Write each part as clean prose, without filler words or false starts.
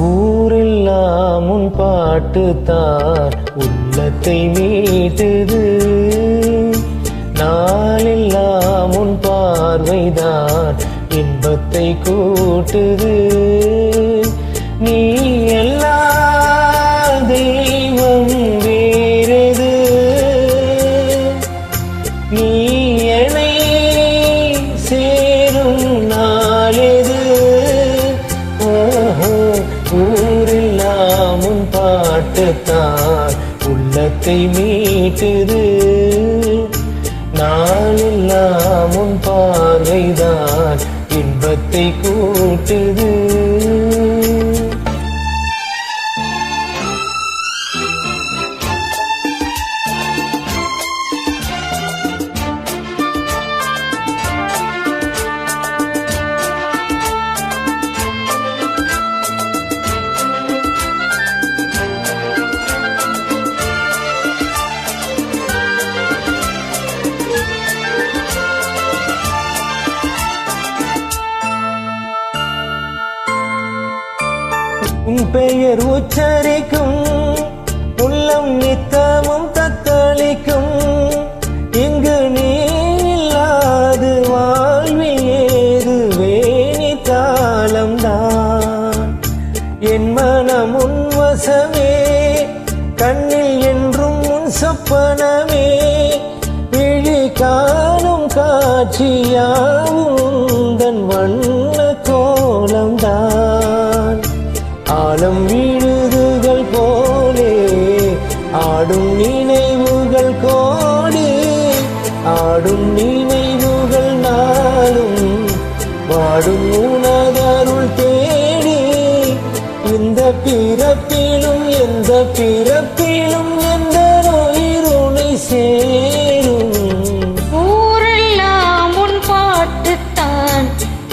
ஊரெல்லாம் உன் பாட்டுத்தான் உள்ளத்தை மீட்டுது, நாளெல்லாம் உன் பார்வைதான் இன்பத்தை கூட்டுது. நீ எல்லா தெய்வம் வேறது, நீ என்னை சேரும் நாளெது. ஊரெல்லாம் உன் பாட்டுத்தான் உள்ளத்தை மீட்டுது, நாளெல்லாம் உன் பார்வைதான் இன்பத்தை கூட்டுது. உன் பெயர் உச்சரிக்கும் உள்ளம் நித்தமும் தத்தளிக்கும், இங்கு நீ இல்லாது வாழ்வில் ஏது வேணி காலம்தான். என் மனம் உன் வசமே, கண்ணில் என்றும் உன் சொப்பனமே, விழி காணும் காட்சியாவும் தன் வண்ண கோலம்தான். ஆலம் விழுதுகள் போலே ஆடும் நினைவுகள் கோடி, ஆடும் நினைவுகள் நாளும் வாடும் உனதருள் தேடி. இந்த பிறப்பிலும் எந்த பிறப்பிலும் எந்த உயிருனை சேரும். ஊரெல்லாம் உன் பாட்டுத்தான்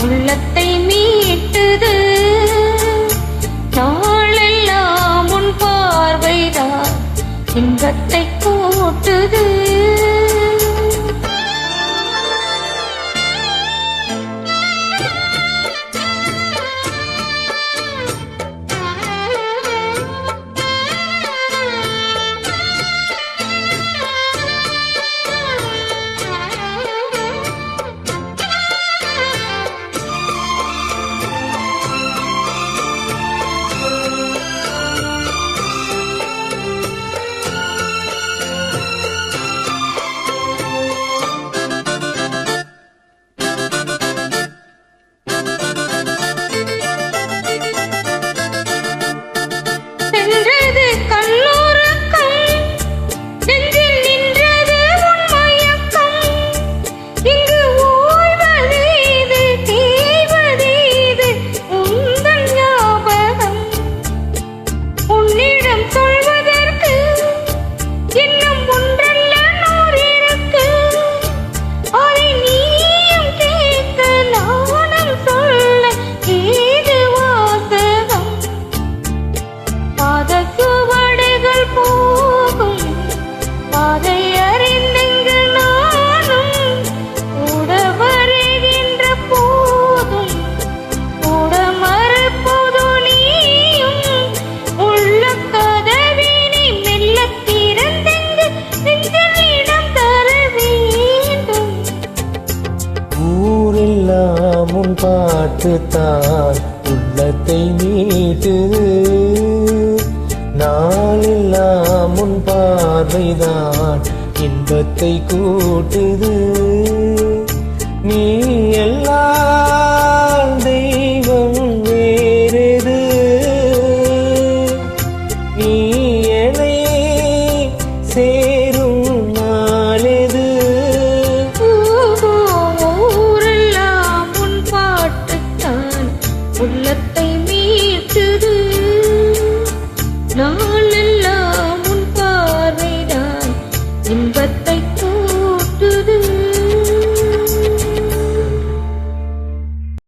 உள்ளத்தை மீட்டுது, நாளெல்லாம் உன் பார்வைதான் இன்பத்தை கூட்டுது. உன் பாட்டுத்தான் உள்ளத்தை மீட்டுது, நாளெல்லாம் உன் பார்வைதான் இன்பத்தை கூட்டுது. நீ